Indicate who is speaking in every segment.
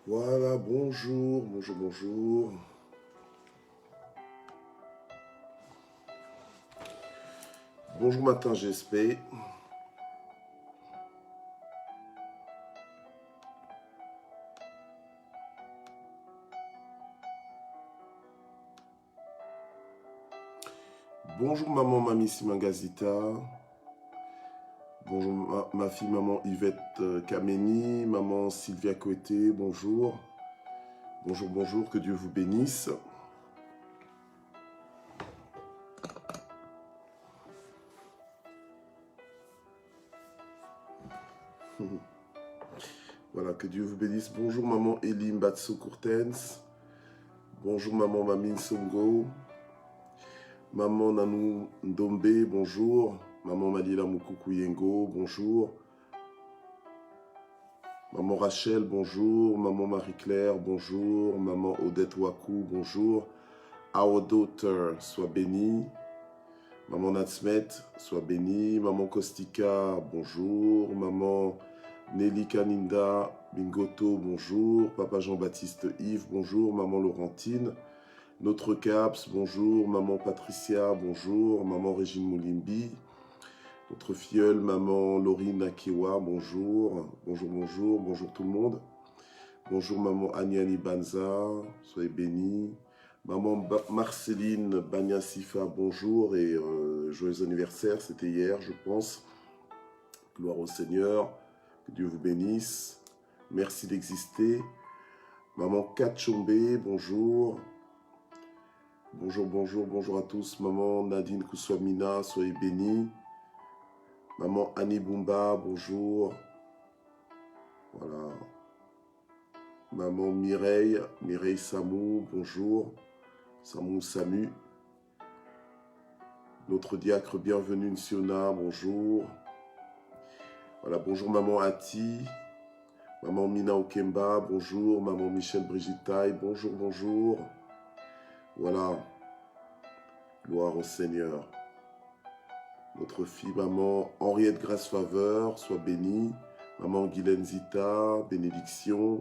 Speaker 1: Voilà, bonjour, bonjour, bonjour. Bonjour matin GSP. Bonjour maman Mamie Simangazita. Bonjour ma fille maman Yvette Kameni, maman Sylvia Coeté, bonjour. Bonjour, bonjour, que Dieu vous bénisse. Voilà, que Dieu vous bénisse. Bonjour maman Elim Batso Courtens. Bonjour maman Mamine Songo. Maman Nanou Ndombe, bonjour. Maman Malila Moukoukou bonjour. Maman Rachel, bonjour. Maman Marie-Claire, bonjour. Maman Odette Wakou, bonjour. Our daughter, sois bénie. Maman Natsmet, sois bénie. Maman Kostika, bonjour. Maman Nelly Kaninda Bingoto, bonjour. Papa Jean-Baptiste Yves, bonjour. Maman Laurentine. Notre Caps, bonjour. Maman Patricia, bonjour. Maman Régine Moulimbi. Notre filleule, maman Laurine Akewa, bonjour. Bonjour, bonjour. Bonjour tout le monde. Bonjour maman Aniani Banza, soyez bénie. Maman Marceline Banyasifa, bonjour et joyeux anniversaire, c'était hier je pense. Gloire au Seigneur, que Dieu vous bénisse. Merci d'exister. Maman Kachombe, bonjour. Bonjour, bonjour, bonjour à tous. Maman Nadine Kouswamina, soyez bénie. Maman Annie Bumba, bonjour. Voilà. Maman Mireille Samou, bonjour. Samou Samu. Notre diacre bienvenue Nsiona, bonjour. Voilà, bonjour maman Ati. Maman Mina Okemba, bonjour. Maman Michel Brigittaille, bonjour, bonjour. Voilà. Gloire au Seigneur. Notre fille, maman Henriette Grace Faveur, sois bénie. Maman Guylaine Zita, bénédiction.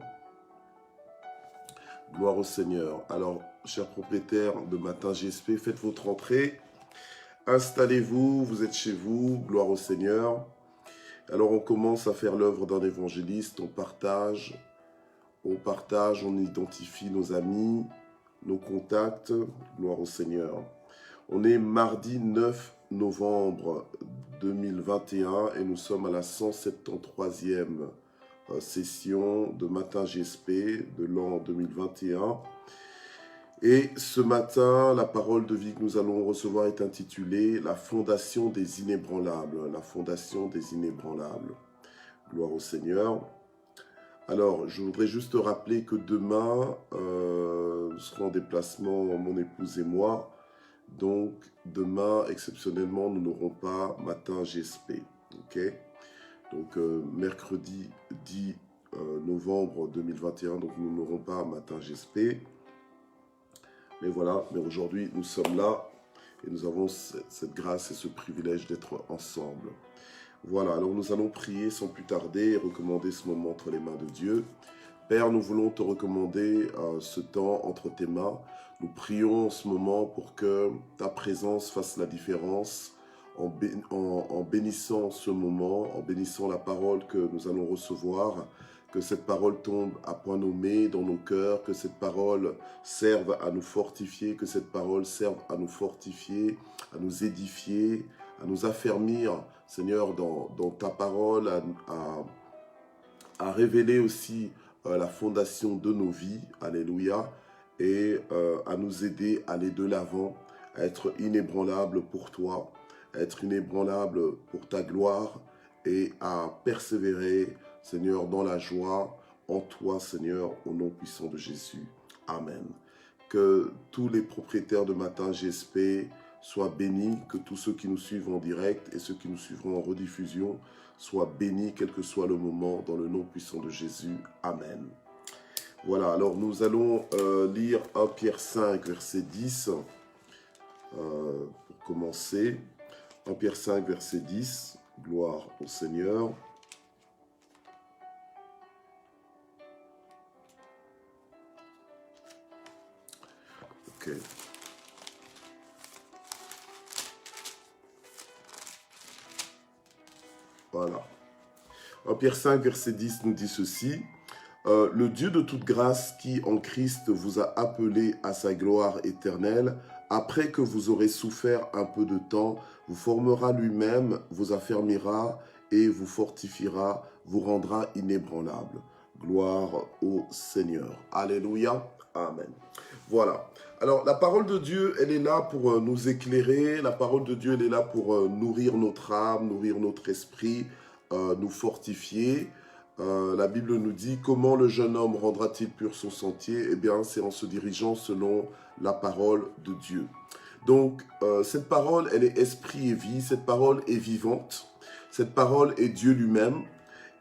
Speaker 1: Gloire au Seigneur. Alors, chers propriétaires de Matin GSP, faites votre entrée. Installez-vous, vous êtes chez vous. Gloire au Seigneur. Alors, on commence à faire l'œuvre d'un évangéliste. On partage, on identifie nos amis, nos contacts. Gloire au Seigneur. On est mardi 9 novembre 2021 et nous sommes à la 173e session de Matin GSP de l'an 2021. Et ce matin, la parole de vie que nous allons recevoir est intitulée « La fondation des inébranlables ». La fondation des inébranlables. Gloire au Seigneur. Alors, je voudrais juste rappeler que demain, nous serons en déplacement, mon épouse et moi. Donc, demain, exceptionnellement, nous n'aurons pas Matin GSP. Ok ? Donc, mercredi 10 novembre 2021, donc nous n'aurons pas Matin GSP. Mais voilà, mais aujourd'hui, nous sommes là et nous avons cette grâce et ce privilège d'être ensemble. Voilà, alors nous allons prier sans plus tarder et recommander ce moment entre les mains de Dieu. Père, nous voulons te recommander ce temps entre tes mains. Nous prions en ce moment pour que ta présence fasse la différence en bénissant ce moment, en bénissant la parole que nous allons recevoir, que cette parole tombe à point nommé dans nos cœurs, que cette parole serve à nous fortifier, que cette parole serve à nous fortifier, à nous édifier, à nous affermir, Seigneur, dans ta parole, à révéler aussi la fondation de nos vies, alléluia, et à nous aider à aller de l'avant, à être inébranlable pour toi, à être inébranlable pour ta gloire et à persévérer, Seigneur, dans la joie, en toi, Seigneur, au nom puissant de Jésus. Amen. Que tous les propriétaires de Matin GSP soient bénis, que tous ceux qui nous suivent en direct et ceux qui nous suivront en rediffusion soient bénis, quel que soit le moment, dans le nom puissant de Jésus. Amen. Voilà, alors nous allons lire 1 Pierre 5, verset 10, pour commencer. 1 Pierre 5, verset 10, gloire au Seigneur. Ok. Voilà. 1 Pierre 5, verset 10 nous dit ceci. Le Dieu de toute grâce qui, en Christ, vous a appelé à sa gloire éternelle, après que vous aurez souffert un peu de temps, vous formera lui-même, vous affermira et vous fortifiera, vous rendra inébranlable. Gloire au Seigneur. Alléluia. Amen. Voilà. Alors, la parole de Dieu, elle est là pour nous éclairer. La parole de Dieu, elle est là pour nourrir notre âme, nourrir notre esprit, nous fortifier. La Bible nous dit comment le jeune homme rendra-t-il pur son sentier? Eh bien, c'est en se dirigeant selon la parole de Dieu. Donc, cette parole, elle est esprit et vie. Cette parole est vivante. Cette parole est Dieu lui-même.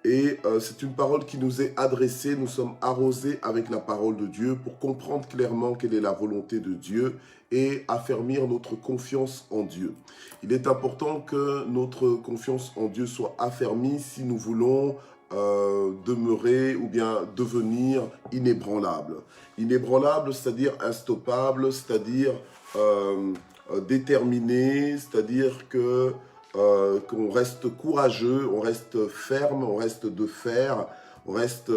Speaker 1: Et c'est une parole qui nous est adressée. Nous sommes arrosés avec la parole de Dieu pour comprendre clairement quelle est la volonté de Dieu et affermir notre confiance en Dieu. Il est important que notre confiance en Dieu soit affermie si nous voulons demeurer ou bien devenir inébranlable. Inébranlable, c'est-à-dire instoppable, c'est-à-dire déterminé, c'est-à-dire que qu'on reste courageux, on reste ferme, on reste de fer, on reste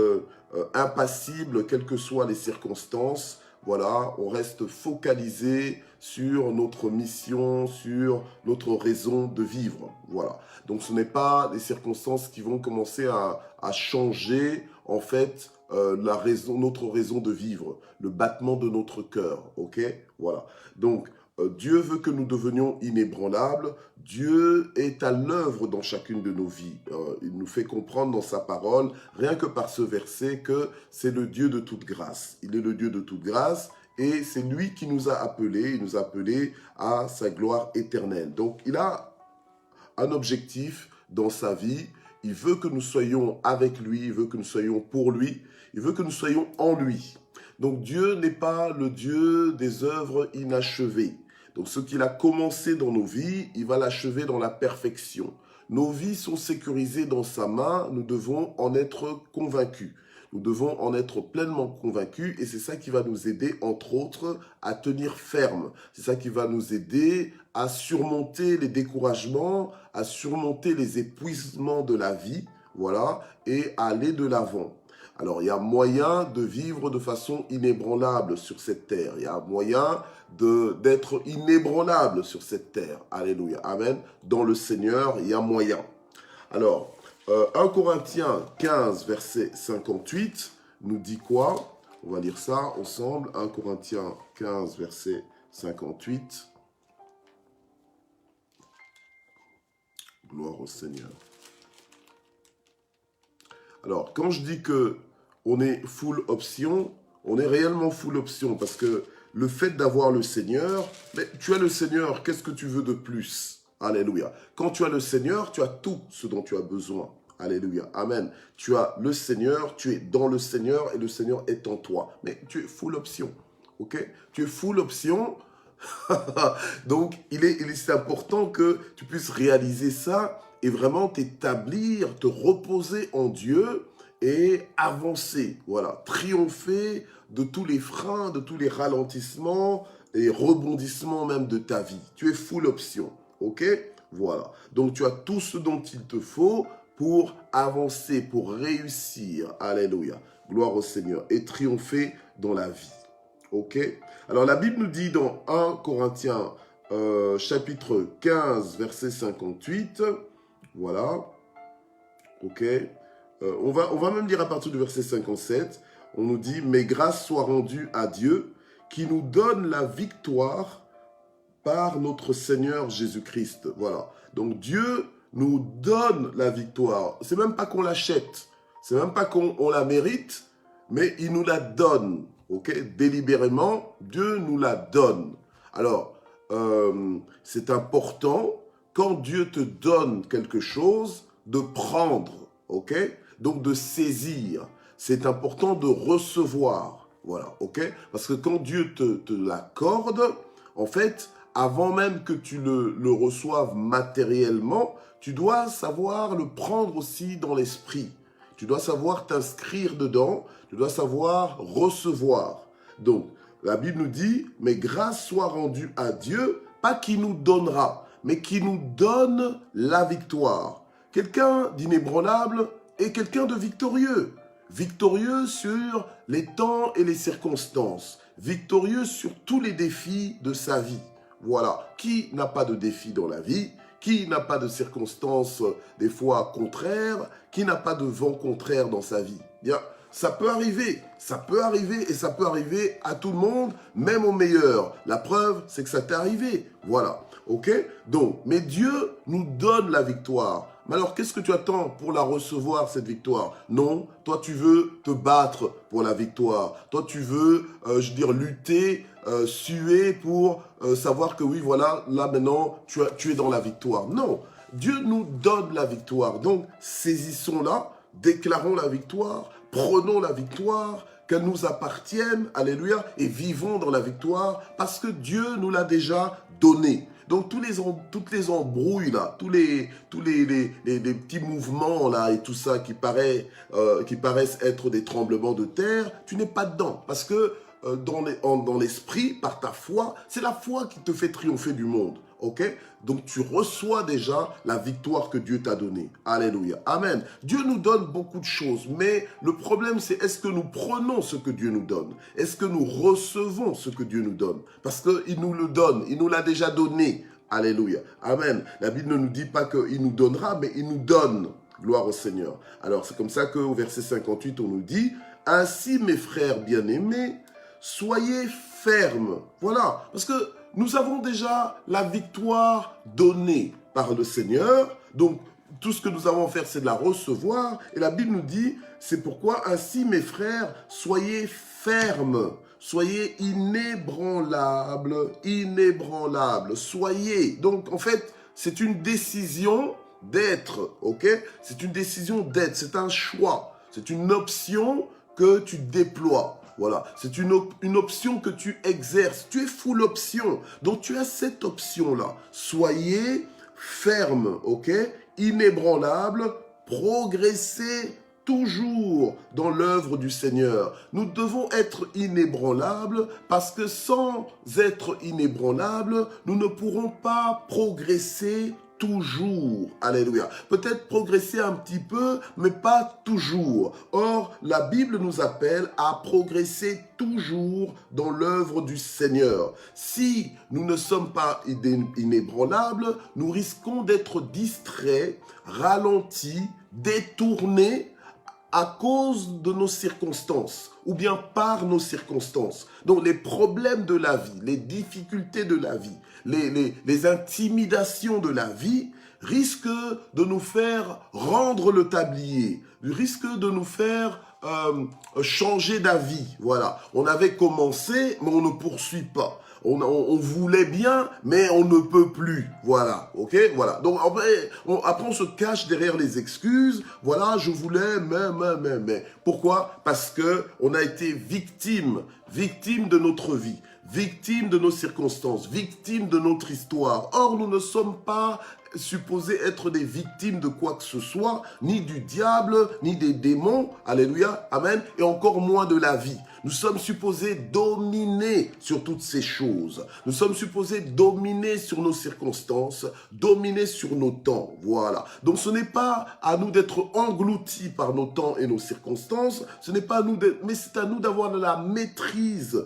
Speaker 1: impassible, quelles que soient les circonstances. Voilà, on reste focalisé sur notre mission, sur notre raison de vivre. Voilà. Donc, ce n'est pas les circonstances qui vont commencer à changer, en fait, notre raison de vivre, le battement de notre cœur. Ok? Voilà. Donc, Dieu veut que nous devenions inébranlables. Dieu est à l'œuvre dans chacune de nos vies. Il nous fait comprendre dans sa parole, rien que par ce verset, que c'est le Dieu de toute grâce. Il est le Dieu de toute grâce et c'est lui qui nous a appelés. Il nous a appelés à sa gloire éternelle. Donc, il a un objectif dans sa vie. Il veut que nous soyons avec lui. Il veut que nous soyons pour lui. Il veut que nous soyons en lui. Donc, Dieu n'est pas le Dieu des œuvres inachevées. Donc, ce qu'il a commencé dans nos vies, il va l'achever dans la perfection. Nos vies sont sécurisées dans sa main, nous devons en être convaincus. Nous devons en être pleinement convaincus et c'est ça qui va nous aider, entre autres, à tenir ferme. C'est ça qui va nous aider à surmonter les découragements, à surmonter les épuisements de la vie, voilà, et à aller de l'avant. Alors, il y a moyen de vivre de façon inébranlable sur cette terre. Il y a moyen d'être inébranlable sur cette terre. Alléluia. Amen. Dans le Seigneur, il y a moyen. Alors, 1 Corinthiens 15, verset 58, nous dit quoi? On va lire ça ensemble. 1 Corinthiens 15, verset 58. Gloire au Seigneur. Alors, quand je dis que on est full option, on est réellement full option parce que le fait d'avoir le Seigneur, mais tu as le Seigneur, qu'est-ce que tu veux de plus? Alléluia. Quand tu as le Seigneur, tu as tout ce dont tu as besoin. Alléluia. Amen. Tu as le Seigneur, tu es dans le Seigneur et le Seigneur est en toi. Mais tu es full option. Ok? Tu es full option. Donc, c'est important que tu puisses réaliser ça et vraiment t'établir, te reposer en Dieu et avancer. Voilà. Triompher de tous les freins, de tous les ralentissements et rebondissements même de ta vie. Tu es full option. Ok? Voilà. Donc, tu as tout ce dont il te faut pour avancer, pour réussir. Alléluia. Gloire au Seigneur. Et triompher dans la vie. Ok? Alors, la Bible nous dit dans 1 Corinthiens, chapitre 15, verset 58. Voilà. Ok? On va même lire à partir du verset 57. On nous dit, mais grâce soit rendue à Dieu qui nous donne la victoire par notre Seigneur Jésus-Christ. Voilà. Donc, Dieu nous donne la victoire. C'est même pas qu'on l'achète. C'est même pas qu'on la mérite, mais il nous la donne. Ok? Délibérément, Dieu nous la donne. Alors, c'est important, quand Dieu te donne quelque chose, de prendre. Ok? Donc, de saisir. C'est important de recevoir. Voilà. Ok? Parce que quand Dieu te l'accorde, en fait, avant même que tu le reçoives matériellement, tu dois savoir le prendre aussi dans l'esprit. Tu dois savoir t'inscrire dedans, tu dois savoir recevoir. Donc, La Bible nous dit, mais grâce soit rendue à Dieu, pas qui nous donnera, mais qui nous donne la victoire. Quelqu'un d'inébranlable est quelqu'un de victorieux. Victorieux sur les temps et les circonstances. Victorieux sur tous les défis de sa vie. Voilà. Qui n'a pas de défis dans la vie? Qui n'a pas de circonstances des fois contraires? Qui n'a pas de vent contraire dans sa vie? Bien, ça peut arriver et ça peut arriver à tout le monde, même au meilleur. La preuve, c'est que ça t'est arrivé. Voilà, ok? Donc, mais Dieu nous donne la victoire. Mais alors, qu'est-ce que tu attends pour la recevoir, cette victoire? Non, toi, tu veux te battre pour la victoire. Toi, tu veux, lutter, suer pour savoir que oui, voilà, là maintenant, tu es dans la victoire. Non, Dieu nous donne la victoire. Donc, saisissons-la, déclarons la victoire, prenons la victoire, qu'elle nous appartienne, alléluia, et vivons dans la victoire parce que Dieu nous l'a déjà donnée. Donc toutes les embrouilles là, tous les petits mouvements là et tout ça qui paraissent être des tremblements de terre, tu n'es pas dedans parce que dans l'esprit, par ta foi, c'est la foi qui te fait triompher du monde. Ok? Donc tu reçois déjà la victoire que Dieu t'a donnée. Alléluia. Amen. Dieu nous donne beaucoup de choses, mais le problème c'est est-ce que nous prenons ce que Dieu nous donne? Est-ce que nous recevons ce que Dieu nous donne? Parce qu'il nous le donne, il nous l'a déjà donné. Alléluia. Amen. La Bible ne nous dit pas qu'il nous donnera, mais il nous donne. Gloire au Seigneur. Alors c'est comme ça qu'au verset 58, on nous dit « Ainsi mes frères bien-aimés, soyez fermes. » Voilà. Parce que nous avons déjà la victoire donnée par le Seigneur. Donc, tout ce que nous avons à faire, c'est de la recevoir. Et la Bible nous dit, c'est pourquoi, ainsi mes frères, soyez fermes. Soyez inébranlables, inébranlables. Soyez. Donc, en fait, c'est une décision d'être, ok? C'est une décision d'être, c'est un choix. C'est une option que tu déploies. Voilà, c'est une option que tu exerces. Tu es full option. Donc, tu as cette option-là. Soyez ferme, ok? Inébranlable, progressez toujours dans l'œuvre du Seigneur. Nous devons être inébranlables parce que sans être inébranlables, nous ne pourrons pas progresser toujours. Alléluia. Peut-être progresser un petit peu, mais pas toujours. Or, la Bible nous appelle à progresser toujours dans l'œuvre du Seigneur. Si nous ne sommes pas inébranlables, nous risquons d'être distraits, ralentis, détournés à cause de nos circonstances ou bien par nos circonstances. Donc les problèmes de la vie, les difficultés de la vie, les intimidations de la vie risquent de nous faire rendre le tablier, risquent de nous faire changer d'avis. Voilà, on avait commencé, mais on ne poursuit pas. On voulait bien, mais on ne peut plus. Voilà, ok? Voilà. Donc après, on se cache derrière les excuses. Voilà, je voulais, mais. Pourquoi? Parce que on a été victime de notre vie, victime de nos circonstances, victime de notre histoire. Or, nous ne sommes pas supposés être des victimes de quoi que ce soit, ni du diable, ni des démons, alléluia, amen, et encore moins de la vie. Nous sommes supposés dominer sur toutes ces choses. Nous sommes supposés dominer sur nos circonstances, dominer sur nos temps, voilà. Donc ce n'est pas à nous d'être engloutis par nos temps et nos circonstances, ce n'est pas à nous mais c'est à nous d'avoir de la maîtrise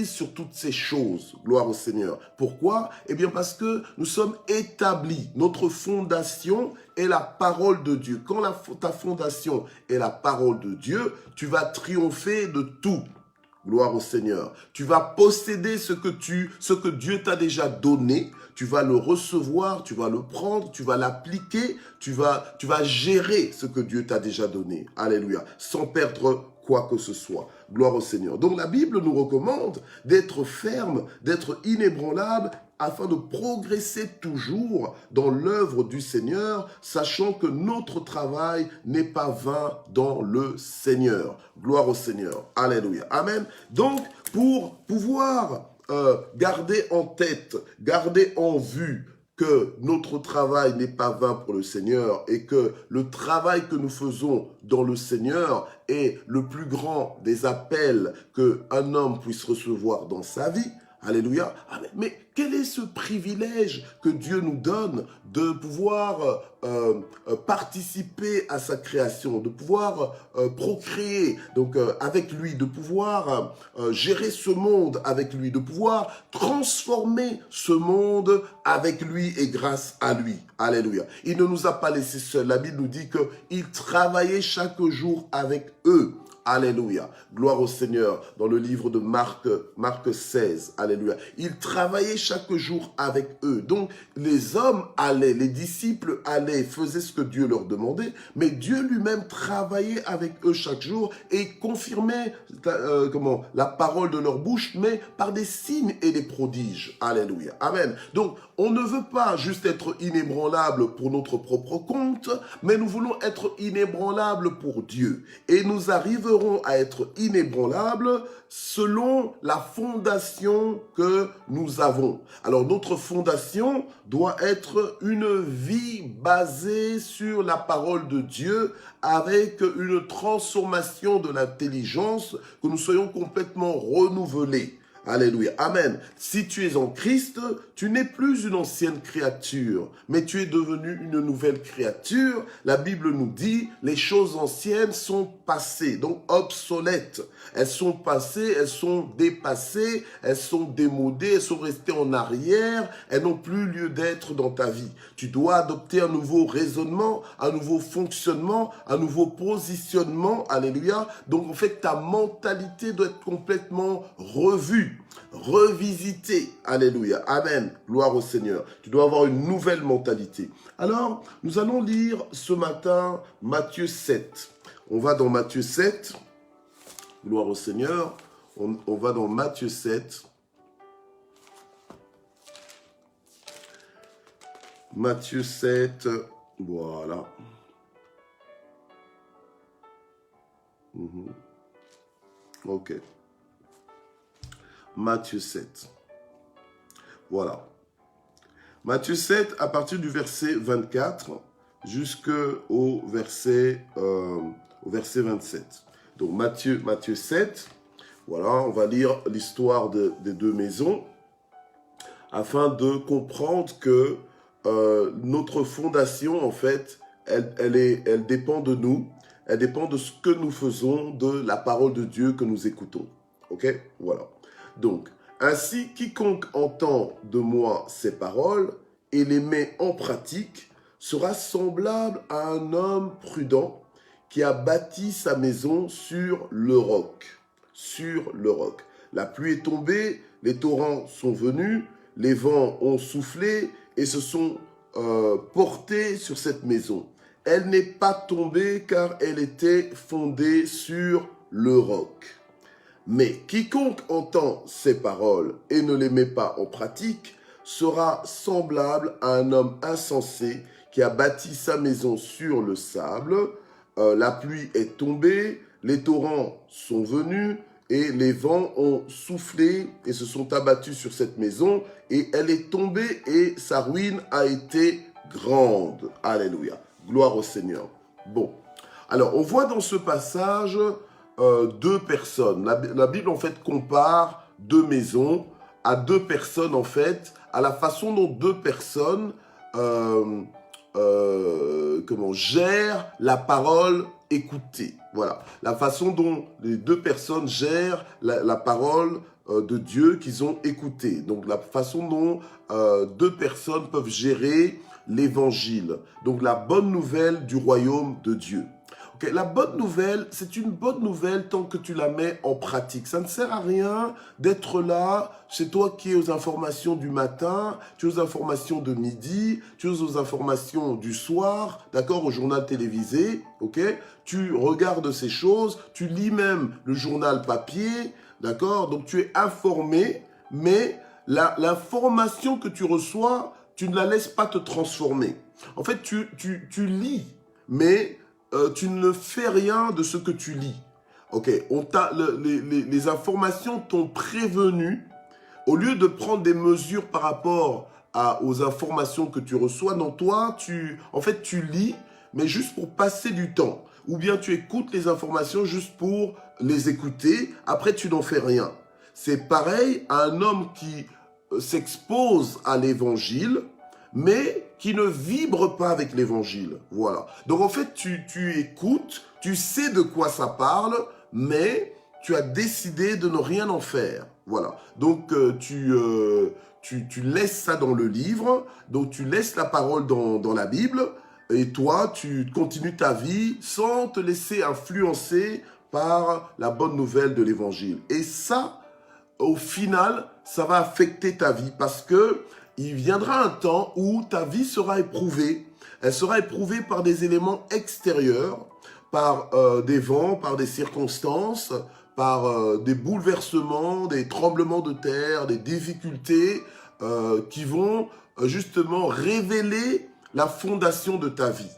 Speaker 1: sur toutes ces choses, gloire au Seigneur. Pourquoi? Eh bien parce que nous sommes établis, notre fondation est la parole de Dieu. Quand ta fondation est la parole de Dieu, tu vas triompher de tout. Gloire au Seigneur. Tu vas posséder ce que Dieu t'a déjà donné. Tu vas le recevoir, tu vas le prendre, tu vas l'appliquer, tu vas gérer ce que Dieu t'a déjà donné. Alléluia. Sans perdre quoi que ce soit. Gloire au Seigneur. Donc la Bible nous recommande d'être ferme, d'être inébranlable, afin de progresser toujours dans l'œuvre du Seigneur, sachant que notre travail n'est pas vain dans le Seigneur. Gloire au Seigneur. Alléluia. Amen. Donc, pour pouvoir garder en tête, garder en vue que notre travail n'est pas vain pour le Seigneur et que le travail que nous faisons dans le Seigneur est le plus grand des appels qu'un homme puisse recevoir dans sa vie. Alléluia. Amen. Mais quel est ce privilège que Dieu nous donne de pouvoir participer à sa création, de pouvoir procréer donc avec lui, de pouvoir gérer ce monde avec lui, de pouvoir transformer ce monde avec lui et grâce à lui. Alléluia. Il ne nous a pas laissés seuls. La Bible nous dit qu'il travaillait chaque jour avec eux. Alléluia. Gloire au Seigneur. Dans le livre de Marc 16. Alléluia. Il travaillait chaque jour avec eux. Donc, les hommes allaient, les disciples allaient, faisaient ce que Dieu leur demandait, mais Dieu lui-même travaillait avec eux chaque jour et confirmait la parole de leur bouche, mais par des signes et des prodiges. Alléluia. Amen. Donc, on ne veut pas juste être inébranlable pour notre propre compte, mais nous voulons être inébranlables pour Dieu. Et nous arriverons à être inébranlables selon la fondation que nous avons. Alors notre fondation doit être une vie basée sur la parole de Dieu avec une transformation de l'intelligence, que nous soyons complètement renouvelés. Alléluia. Amen. Si tu es en Christ, tu n'es plus une ancienne créature, mais tu es devenu une nouvelle créature. La Bible nous dit, les choses anciennes sont passées, donc obsolètes. Elles sont passées, elles sont dépassées, elles sont démodées, elles sont restées en arrière, elles n'ont plus lieu d'être dans ta vie. Tu dois adopter un nouveau raisonnement, un nouveau fonctionnement, un nouveau positionnement. Alléluia. Donc en fait, ta mentalité doit être complètement revue, revisitée. Alléluia. Amen. Gloire au Seigneur. Tu dois avoir une nouvelle mentalité. Alors, nous allons lire ce matin Matthieu 7. On va dans Matthieu 7. Gloire au Seigneur. On va dans Matthieu 7. Matthieu 7. Voilà. Ok. Matthieu 7. Voilà. Matthieu 7, à partir du verset 24 jusqu'au verset 27. Donc Matthieu 7, voilà, on va lire l'histoire des deux maisons afin de comprendre que notre fondation, en fait, elle dépend de nous, elle dépend de ce que nous faisons, de la parole de Dieu que nous écoutons. Ok? Voilà. Donc, ainsi, quiconque entend de moi ces paroles et les met en pratique sera semblable à un homme prudent qui a bâti sa maison sur le roc. Sur le roc. La pluie est tombée, les torrents sont venus, les vents ont soufflé et se sont portés sur cette maison. Elle n'est pas tombée car elle était fondée sur le roc. Mais quiconque entend ces paroles et ne les met pas en pratique sera semblable à un homme insensé qui a bâti sa maison sur le sable. La pluie est tombée, les torrents sont venus et les vents ont soufflé et se sont abattus sur cette maison et elle est tombée et sa ruine a été grande. Alléluia. Gloire au Seigneur. Bon. Alors, on voit dans ce passage deux personnes. La Bible, en fait, compare deux maisons à deux personnes, en fait, à la façon dont deux personnes gèrent la parole écoutée. Voilà. La façon dont les deux personnes gèrent la parole de Dieu qu'ils ont écoutée. Donc, la façon dont deux personnes peuvent gérer l'évangile. Donc, la bonne nouvelle du royaume de Dieu. Okay, la bonne nouvelle, c'est une bonne nouvelle tant que tu la mets en pratique. Ça ne sert à rien d'être là, c'est toi qui es aux informations du matin, tu es aux informations de midi, tu es aux informations du soir, d'accord, au journal télévisé, ok. Tu regardes ces choses, tu lis même le journal papier, d'accord. Donc tu es informé, mais l'information que tu reçois, tu ne la laisses pas te transformer. En fait, tu lis, mais tu ne fais rien de ce que tu lis. Ok, les informations t'ont prévenu. Au lieu de prendre des mesures par rapport aux informations que tu reçois. Non, toi, en fait, tu lis, mais juste pour passer du temps. Ou bien tu écoutes les informations juste pour les écouter. Après, tu n'en fais rien. C'est pareil à un homme qui s'expose à l'évangile, mais qui ne vibre pas avec l'évangile. Voilà. Donc en fait, tu écoutes, tu sais de quoi ça parle, mais tu as décidé de ne rien en faire. Voilà. Donc tu laisses ça dans le livre, donc tu laisses la parole dans la Bible, et toi, tu continues ta vie sans te laisser influencer par la bonne nouvelle de l'évangile. Et ça, au final, ça va affecter ta vie parce que il viendra un temps où ta vie sera éprouvée. Elle sera éprouvée par des éléments extérieurs, par des vents, par des circonstances, par des bouleversements, des tremblements de terre, des difficultés qui vont justement révéler la fondation de ta vie.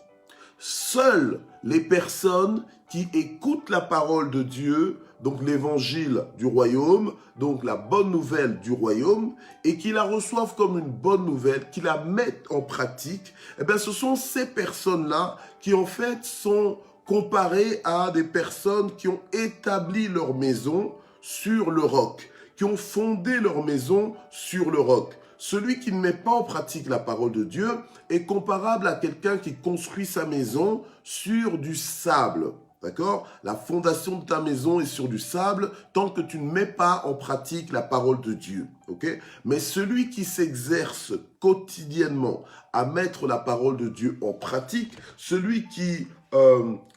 Speaker 1: Seules les personnes qui écoutent la parole de Dieu, donc l'évangile du royaume, donc la bonne nouvelle du royaume, et qui la reçoivent comme une bonne nouvelle, qui la mettent en pratique, eh bien ce sont ces personnes-là qui en fait sont comparées à des personnes qui ont établi leur maison sur le roc, qui ont fondé leur maison sur le roc. Celui qui ne met pas en pratique la parole de Dieu est comparable à quelqu'un qui construit sa maison sur du sable. D'accord? La fondation de ta maison est sur du sable tant que tu ne mets pas en pratique la parole de Dieu. Ok? Mais celui qui s'exerce quotidiennement à mettre la parole de Dieu en pratique, celui qui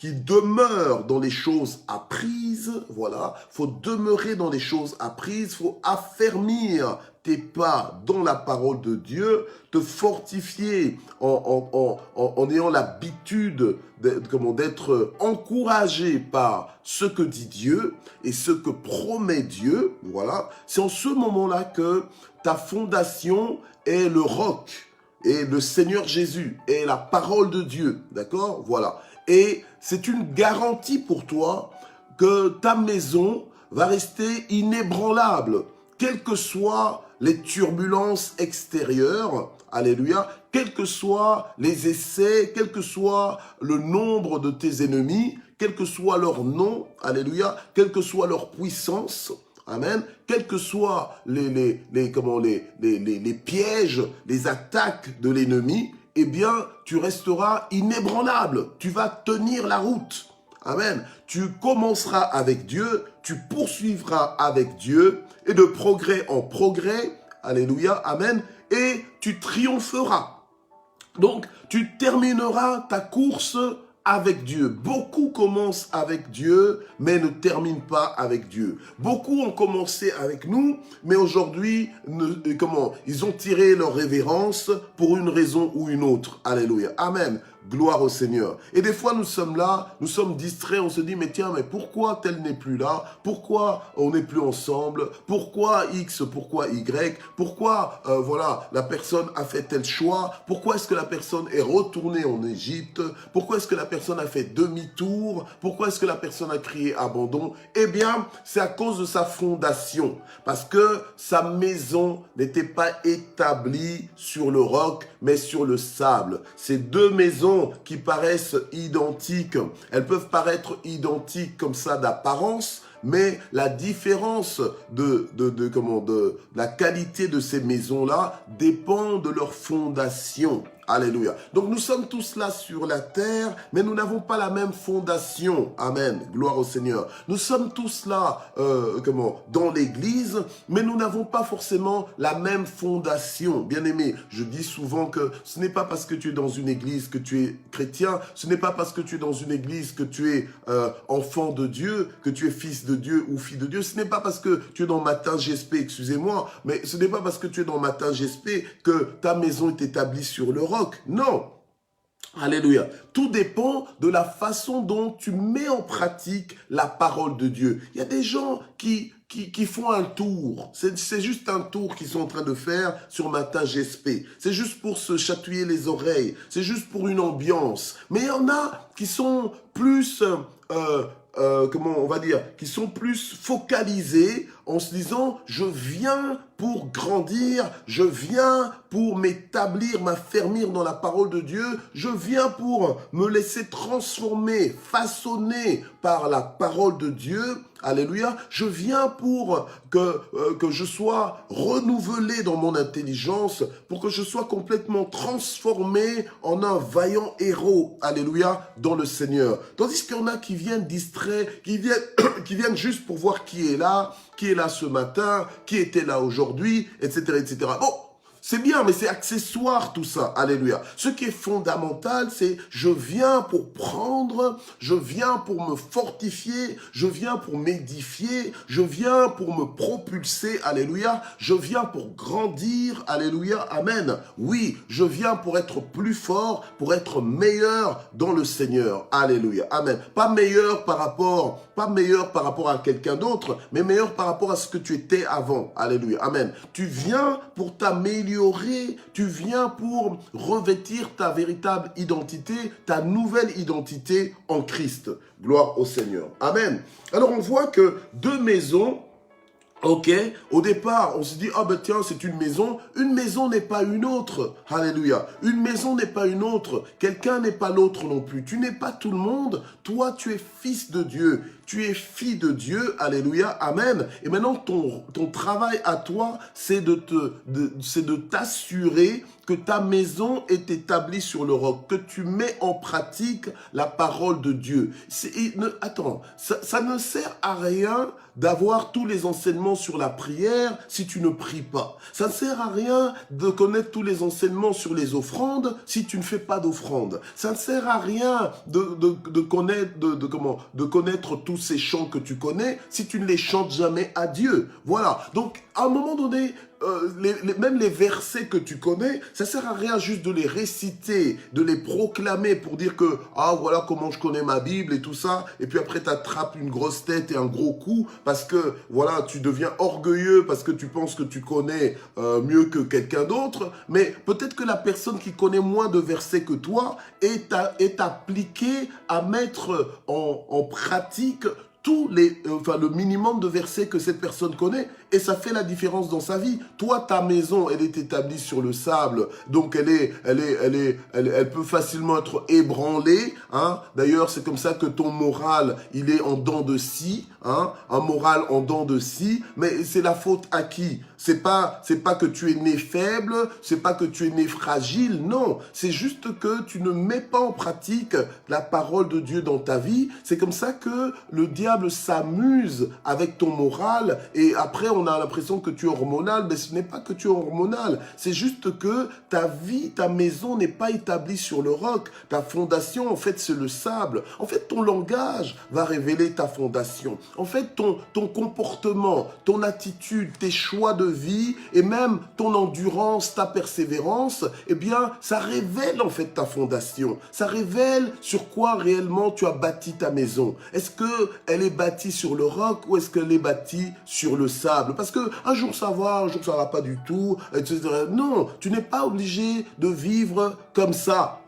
Speaker 1: demeure dans les choses apprises, voilà, faut demeurer dans les choses apprises, faut affermir tes pas dans la parole de Dieu, te fortifier en ayant l'habitude d'être encouragé par ce que dit Dieu et ce que promet Dieu, voilà. C'est en ce moment-là que ta fondation est le roc, et le Seigneur Jésus, et la parole de Dieu, d'accord? Voilà. Et c'est une garantie pour toi que ta maison va rester inébranlable, quelles que soient les turbulences extérieures, alléluia, quels que soient les essais, quel que soit le nombre de tes ennemis, quel que soit leur nom, alléluia, quelle que soit leur puissance, amen, quels que soient les pièges, les attaques de l'ennemi, eh bien, tu resteras inébranlable, tu vas tenir la route. Amen. Tu commenceras avec Dieu, tu poursuivras avec Dieu, et de progrès en progrès, alléluia, amen, et tu triompheras. Donc, tu termineras ta course avec Dieu. Beaucoup commencent avec Dieu, mais ne terminent pas avec Dieu. Beaucoup ont commencé avec nous, mais aujourd'hui, ils ont tiré leur révérence pour une raison ou une autre. Alléluia. Amen. Gloire au Seigneur. Et des fois, nous sommes là, nous sommes distraits, on se dit, mais tiens, mais pourquoi tel n'est plus là? Pourquoi on n'est plus ensemble? Pourquoi X? Pourquoi Y? Pourquoi, voilà, la personne a fait tel choix? Pourquoi est-ce que la personne est retournée en Égypte? Pourquoi est-ce que la personne a fait demi-tour? Pourquoi est-ce que la personne a crié abandon? Eh bien, c'est à cause de sa fondation. Parce que sa maison n'était pas établie sur le roc, mais sur le sable. Ces deux maisons qui paraissent identiques, elles peuvent paraître identiques comme ça d'apparence, mais la différence de la qualité de ces maisons-là dépend de leur fondation. Alléluia. Donc nous sommes tous là sur la terre, mais nous n'avons pas la même fondation. Amen. Gloire au Seigneur. Nous sommes tous là, dans l'église, mais nous n'avons pas forcément la même fondation. Bien-aimé, je dis souvent que ce n'est pas parce que tu es dans une église que tu es chrétien, ce n'est pas parce que tu es dans une église que tu es enfant de Dieu, que tu es fils de Dieu ou fille de Dieu. Ce n'est pas parce que tu es dans Matin GSP, excusez-moi, mais ce n'est pas parce que tu es dans Matin GSP que ta maison est établie sur le roc. Non. Alléluia. Tout dépend de la façon dont tu mets en pratique la parole de Dieu. Il y a des gens qui font un tour. C'est juste un tour qu'ils sont en train de faire sur Matin GSP. C'est juste pour se chatouiller les oreilles. C'est juste pour une ambiance. Mais il y en a qui sont plus... qui sont plus focalisés en se disant, je viens pour grandir, je viens pour m'établir, m'affermir dans la parole de Dieu, je viens pour me laisser transformer, façonner par la parole de Dieu. Alléluia, je viens pour que je sois renouvelé dans mon intelligence, pour que je sois complètement transformé en un vaillant héros, alléluia, dans le Seigneur. Tandis qu'il y en a qui viennent distraits, qui viennent juste pour voir qui est là ce matin, qui était là aujourd'hui, etc., etc. Bon, c'est bien, mais c'est accessoire tout ça. Alléluia. Ce qui est fondamental, c'est je viens pour prendre, je viens pour me fortifier, je viens pour m'édifier, je viens pour me propulser. Alléluia. Je viens pour grandir. Alléluia. Amen. Oui, je viens pour être plus fort, pour être meilleur dans le Seigneur. Alléluia. Amen. Pas meilleur par rapport à quelqu'un d'autre, mais meilleur par rapport à ce que tu étais avant. Alléluia. Amen. Tu viens pour t'améliorer. Tu viens pour revêtir ta véritable identité, ta nouvelle identité en Christ. Gloire au Seigneur. Amen. Alors on voit que deux maisons, ok, au départ, on se dit, ah ben tiens, c'est une maison n'est pas une autre, alléluia, une maison n'est pas une autre, quelqu'un n'est pas l'autre non plus, tu n'es pas tout le monde, toi tu es fils de Dieu, tu es fille de Dieu, alléluia, amen, et maintenant ton travail à toi, c'est de t'assurer que ta maison est établie sur le roc, que tu mets en pratique la parole de Dieu. Attends, ça ne sert à rien d'avoir tous les enseignements sur la prière si tu ne pries pas. Ça ne sert à rien de connaître tous les enseignements sur les offrandes si tu ne fais pas d'offrande. Ça ne sert à rien de connaître tous ces chants que tu connais si tu ne les chantes jamais à Dieu. Voilà. Donc, à un moment donné, même les versets que tu connais, ça sert à rien juste de les réciter, de les proclamer pour dire que ah voilà comment je connais ma Bible et tout ça, et puis après tu attrapes une grosse tête et un gros coup parce que voilà tu deviens orgueilleux parce que tu penses que tu connais mieux que quelqu'un d'autre, mais peut-être que la personne qui connaît moins de versets que toi est appliquée à mettre en pratique le minimum de versets que cette personne connaît, et ça fait la différence dans sa vie. Toi, ta maison, elle est établie sur le sable, donc elle peut facilement être ébranlée, hein. D'ailleurs, c'est comme ça que ton moral, il est en dents de scie, hein, un moral en dents de scie, mais c'est la faute à qui? C'est pas que tu es né faible, c'est pas que tu es né fragile, non, c'est juste que tu ne mets pas en pratique la parole de Dieu dans ta vie. C'est comme ça que le diable s'amuse avec ton moral, et après on a l'impression que tu es hormonal, mais ce n'est pas que tu es hormonal, c'est juste que ta vie, ta maison n'est pas établie sur le roc, ta fondation en fait c'est le sable. En fait ton langage va révéler ta fondation, en fait ton comportement, ton attitude, tes choix de vie et même ton endurance, ta persévérance, eh bien ça révèle en fait ta fondation, ça révèle sur quoi réellement tu as bâti ta maison. Est-ce qu'elle est bâtie sur le roc ou est-ce qu'elle est bâtie sur le sable? Parce que un jour ça va, un jour ça va pas du tout, etc. Non, tu n'es pas obligé de vivre comme ça.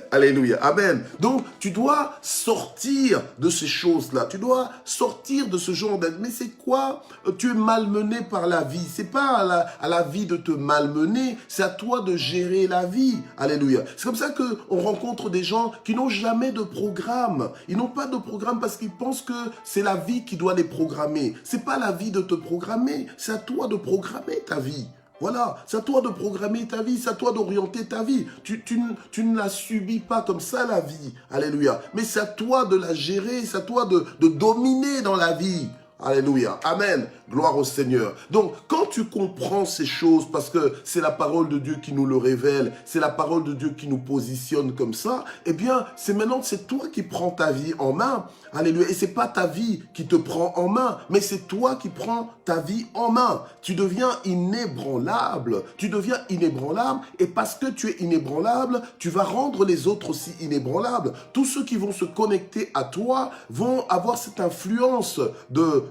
Speaker 1: Alléluia, amen. Donc, tu dois sortir de ces choses-là. Tu dois sortir de ce genre d'être. Mais c'est quoi? Tu es malmené par la vie. C'est pas à la vie de te malmener. C'est à toi de gérer la vie. Alléluia. C'est comme ça qu'on rencontre des gens qui n'ont jamais de programme. Ils n'ont pas de programme parce qu'ils pensent que c'est la vie qui doit les programmer. C'est pas la vie de te programmer. C'est à toi de programmer ta vie. Voilà, c'est à toi de programmer ta vie, c'est à toi d'orienter ta vie. Tu ne la subis pas comme ça, la vie. Alléluia. Mais c'est à toi de la gérer, c'est à toi de dominer dans la vie. Alléluia. Amen. Gloire au Seigneur. Donc, quand tu comprends ces choses, parce que c'est la parole de Dieu qui nous le révèle, c'est la parole de Dieu qui nous positionne comme ça, eh bien, c'est toi qui prends ta vie en main. Alléluia. Et c'est pas ta vie qui te prend en main, mais c'est toi qui prends ta vie en main. Tu deviens inébranlable. Tu deviens inébranlable, et parce que tu es inébranlable, tu vas rendre les autres aussi inébranlables. Tous ceux qui vont se connecter à toi vont avoir cette influence de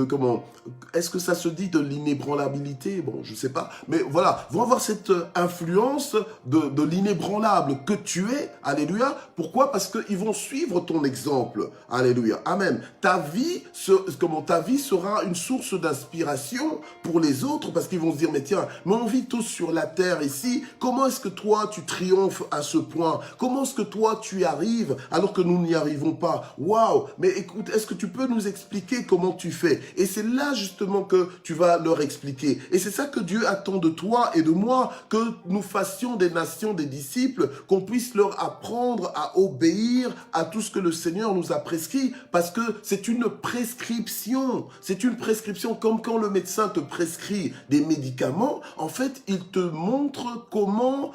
Speaker 1: comment, est-ce que ça se dit de l'inébranlabilité? Bon, je sais pas, mais voilà, vont avoir cette influence de l'inébranlable que tu es, alléluia. Pourquoi? Parce qu'ils vont suivre ton exemple, alléluia, amen. Ta vie sera une source d'inspiration pour les autres, parce qu'ils vont se dire, mais tiens, mais on vit tous sur la terre ici, comment est-ce que toi tu triomphes à ce point? Comment est-ce que toi tu y arrives alors que nous n'y arrivons pas? Waouh! Mais écoute, est-ce que tu peux nous expliquer comment tu fais? Et c'est là justement que tu vas leur expliquer. Et c'est ça que Dieu attend de toi et de moi, que nous fassions des nations, des disciples, qu'on puisse leur apprendre à obéir à tout ce que le Seigneur nous a prescrit, parce que c'est une prescription. C'est une prescription, comme quand le médecin te prescrit des médicaments, en fait, il te montre comment,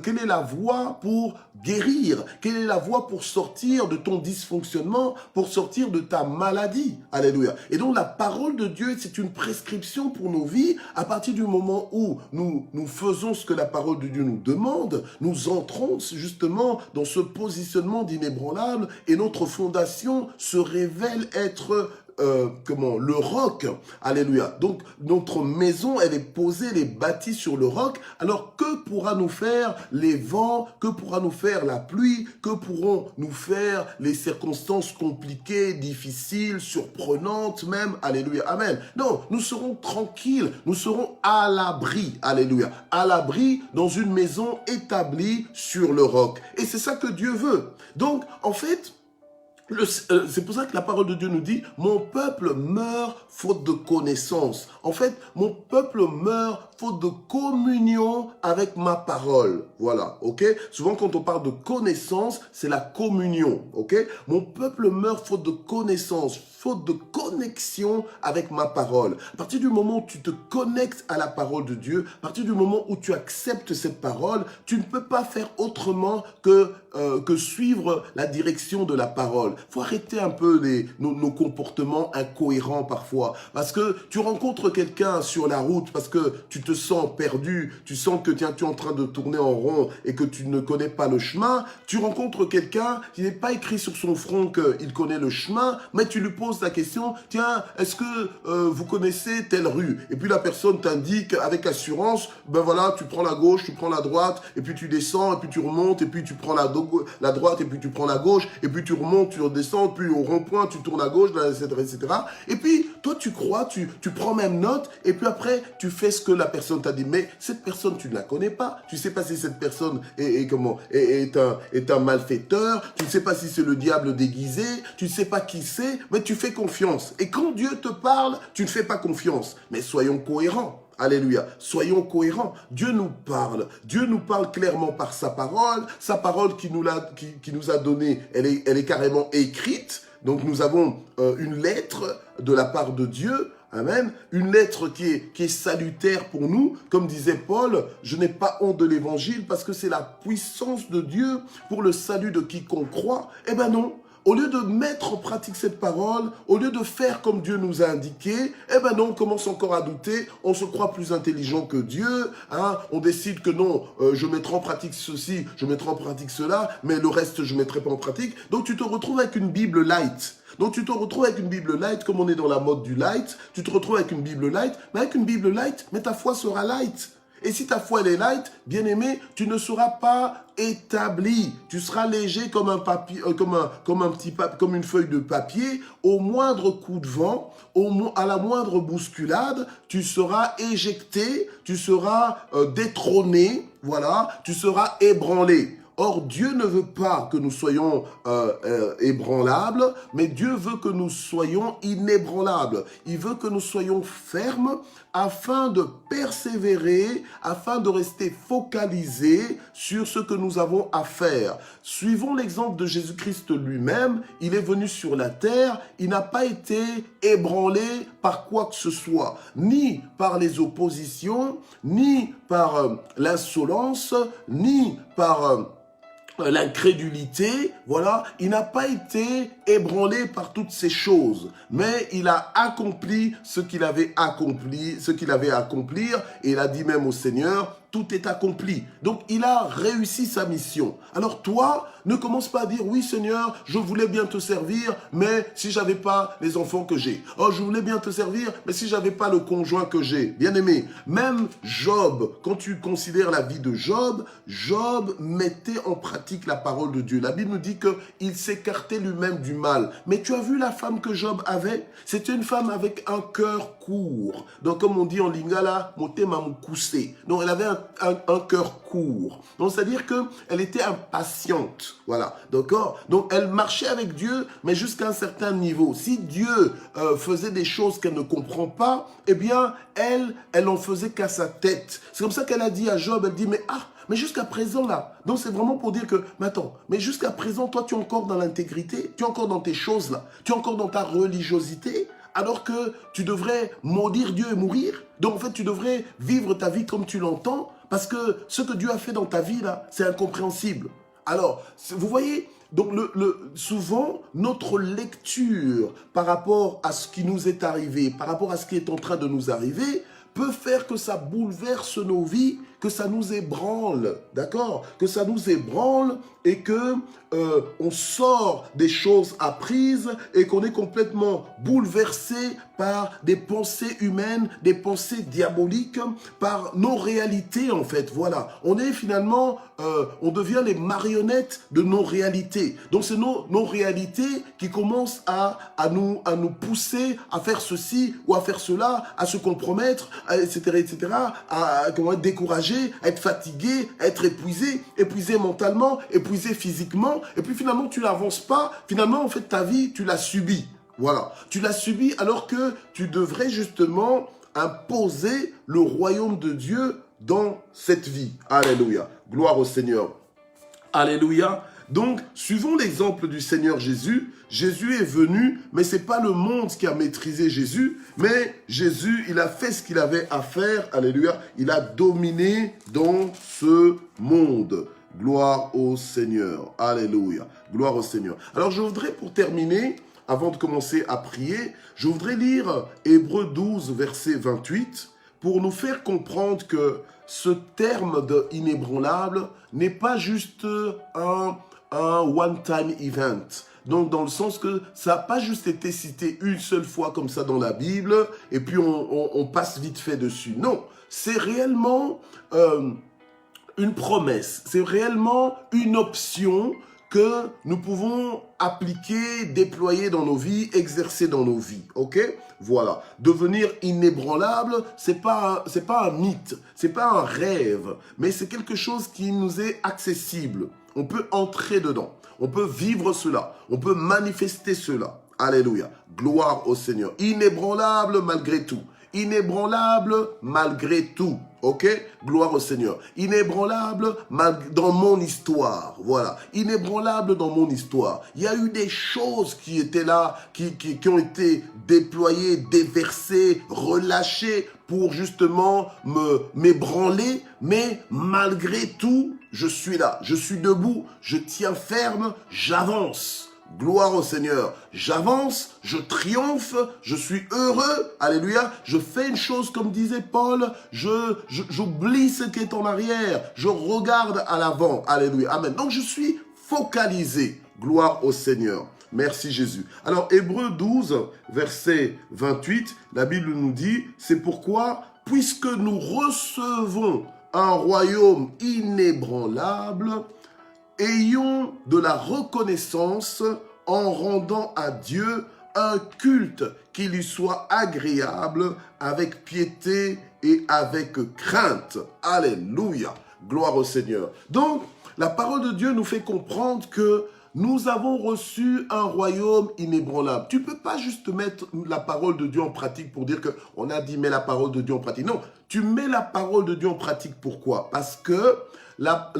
Speaker 1: quelle est la voie pour guérir, quelle est la voie pour sortir de ton dysfonctionnement, pour sortir de ta maladie. Alléluia. Et donc la parole de Dieu, c'est une prescription pour nos vies. À partir du moment où nous faisons ce que la parole de Dieu nous demande, nous entrons justement dans ce positionnement d'inébranlable et notre fondation se révèle être le roc, alléluia. Donc notre maison, elle est posée, elle est bâtie sur le roc. Alors que pourra nous faire les vents, que pourra nous faire la pluie, que pourront nous faire les circonstances compliquées, difficiles, surprenantes même, alléluia, amen. Non, nous serons tranquilles, nous serons à l'abri, alléluia, à l'abri dans une maison établie sur le roc. Et c'est ça que Dieu veut. Donc en fait, c'est pour ça que la parole de Dieu nous dit « Mon peuple meurt faute de connaissance ». En fait, mon peuple meurt faute de communion avec ma parole. Voilà, ok? Souvent, quand on parle de connaissance, c'est la communion, ok? Mon peuple meurt faute de connaissance, faute de connexion avec ma parole. À partir du moment où tu te connectes à la parole de Dieu, à partir du moment où tu acceptes cette parole, tu ne peux pas faire autrement que suivre la direction de la parole. Il faut arrêter un peu nos comportements incohérents parfois. Parce que tu rencontres quelqu'un sur la route, parce que tu te sens perdu, tu sens que tiens, tu es en train de tourner en rond et que tu ne connais pas le chemin. Tu rencontres quelqu'un qui n'est pas écrit sur son front qu'il connaît le chemin, mais tu lui poses la question, tiens, est-ce que vous connaissez telle rue? Et puis la personne t'indique avec assurance, ben voilà, tu prends la gauche, tu prends la droite, et puis tu descends, et puis tu remontes, et puis tu prends la droite, et puis tu prends la gauche, et puis tu remontes, tu redescends, puis au rond-point, tu tournes à gauche, etc. Et puis, toi, tu crois, tu prends même note, et puis après, tu fais ce que la personne t'a dit. Mais cette personne, tu ne la connais pas. Tu ne sais pas si cette personne est un malfaiteur. Tu ne sais pas si c'est le diable déguisé. Tu ne sais pas qui c'est, mais tu fais confiance. Et quand Dieu te parle, tu ne fais pas confiance. Mais soyons cohérents. Alléluia. Soyons cohérents. Dieu nous parle clairement par sa parole qui nous a donné, elle est carrément écrite. Donc nous avons une lettre de la part de Dieu, amen, une lettre qui est salutaire pour nous. Comme disait Paul, je n'ai pas honte de l'évangile parce que c'est la puissance de Dieu pour le salut de quiconque croit. Eh ben non. Au lieu de mettre en pratique cette parole, au lieu de faire comme Dieu nous a indiqué, eh ben non, on commence encore à douter, on se croit plus intelligent que Dieu, hein, on décide que non, je mettrai en pratique ceci, je mettrai en pratique cela, mais le reste, je ne mettrai pas en pratique. Donc tu te retrouves avec une Bible light. Donc tu te retrouves avec une Bible light, comme on est dans la mode du light, tu te retrouves avec une Bible light, mais avec une Bible light, mais ta foi sera light. Et si ta foi elle est light, bien aimé, tu ne seras pas établi. Tu seras léger comme un papier, comme une feuille de papier. Au moindre coup de vent, à la moindre bousculade, tu seras éjecté, tu seras détrôné, voilà, tu seras ébranlé. Or, Dieu ne veut pas que nous soyons ébranlables, mais Dieu veut que nous soyons inébranlables. Il veut que nous soyons fermes afin de persévérer, afin de rester focalisés sur ce que nous avons à faire. Suivons l'exemple de Jésus-Christ lui-même. Il est venu sur la terre, il n'a pas été ébranlé par quoi que ce soit, ni par les oppositions, ni par l'insolence, ni par l'incrédulité, voilà, il n'a pas été ébranlé par toutes ces choses, mais il a accompli ce qu'il avait accompli, et il a dit même au Seigneur, tout est accompli. Donc, il a réussi sa mission. Alors, toi, ne commence pas à dire, oui Seigneur, je voulais bien te servir, mais si j'avais pas les enfants que j'ai. Oh, je voulais bien te servir, mais si j'avais pas le conjoint que j'ai. Bien aimé, même Job, quand tu considères la vie de Job, Job mettait en pratique la parole de Dieu. La Bible nous dit qu'il s'écartait lui-même du mal. Mais tu as vu la femme que Job avait? C'était une femme avec un cœur court. Donc, comme on dit en lingala, motema mukuse. Donc, elle avait un cœur court. Donc, c'est-à-dire qu'elle était impatiente. Voilà. D'accord? Donc, elle marchait avec Dieu, mais jusqu'à un certain niveau. Si Dieu faisait des choses qu'elle ne comprend pas, eh bien, elle en faisait qu'à sa tête. C'est comme ça qu'elle a dit à Job, elle dit, mais jusqu'à présent, là, donc c'est vraiment pour dire que, mais attends, mais jusqu'à présent, toi, tu es encore dans l'intégrité, tu es encore dans tes choses, là, tu es encore dans ta religiosité, alors que tu devrais maudire Dieu et mourir. Donc, en fait, tu devrais vivre ta vie comme tu l'entends, parce que ce que Dieu a fait dans ta vie, là, c'est incompréhensible. Alors, vous voyez, donc souvent, notre lecture par rapport à ce qui nous est arrivé, par rapport à ce qui est en train de nous arriver, peut faire que ça bouleverse nos vies, que ça nous ébranle, d'accord? Que ça nous ébranle et que on sort des choses apprises et qu'on est complètement bouleversé par des pensées humaines, des pensées diaboliques, par nos réalités en fait, voilà. On est finalement, on devient les marionnettes de nos réalités. Donc c'est nos réalités qui commencent à nous pousser à faire ceci ou à faire cela, à se compromettre, etc., à comment être découragé, à être fatigué, à être épuisé mentalement, épuisé physiquement, et puis finalement tu n'avances pas, finalement en fait ta vie tu l'as subie, voilà, tu l'as subie alors que tu devrais justement imposer le royaume de Dieu dans cette vie. Alléluia, gloire au Seigneur, alléluia. Donc, suivons l'exemple du Seigneur Jésus. Jésus est venu, mais ce n'est pas le monde qui a maîtrisé Jésus, mais Jésus, il a fait ce qu'il avait à faire. Alléluia. Il a dominé dans ce monde. Gloire au Seigneur. Alléluia. Gloire au Seigneur. Alors, je voudrais, pour terminer, avant de commencer à prier, je voudrais lire Hébreux 12, verset 28, pour nous faire comprendre que ce terme de inébranlable n'est pas juste un one-time event. Donc, dans le sens que ça n'a pas juste été cité une seule fois comme ça dans la Bible, et puis on passe vite fait dessus. Non, c'est réellement une promesse, c'est réellement une option que nous pouvons appliquer, déployer dans nos vies, exercer dans nos vies, ok? Voilà, devenir inébranlable, c'est pas un mythe, c'est pas un rêve, mais c'est quelque chose qui nous est accessible. On peut entrer dedans, on peut vivre cela, on peut manifester cela. Alléluia, gloire au Seigneur. Inébranlable malgré tout. Inébranlable malgré tout, ok? Gloire au Seigneur. Inébranlable dans mon histoire, voilà. Inébranlable dans mon histoire. Il y a eu des choses qui étaient là, qui ont été déployées, déversées, relâchées pour justement m'ébranler, mais malgré tout, je suis là, je suis debout, je tiens ferme, j'avance. Gloire au Seigneur. J'avance, je triomphe, je suis heureux. Alléluia. Je fais une chose comme disait Paul. J'oublie ce qui est en arrière. Je regarde à l'avant. Alléluia. Amen. Donc je suis focalisé. Gloire au Seigneur. Merci Jésus. Alors Hébreux 12, verset 28, la Bible nous dit, c'est pourquoi, puisque nous recevons un royaume inébranlable, ayons de la reconnaissance en rendant à Dieu un culte qui lui soit agréable avec piété et avec crainte. Alléluia. Gloire au Seigneur. Donc, la parole de Dieu nous fait comprendre que nous avons reçu un royaume inébranlable. Tu ne peux pas juste mettre la parole de Dieu en pratique pour dire qu'on a dit « mets la parole de Dieu en pratique ». Non, tu mets la parole de Dieu en pratique. Pourquoi? Parce que la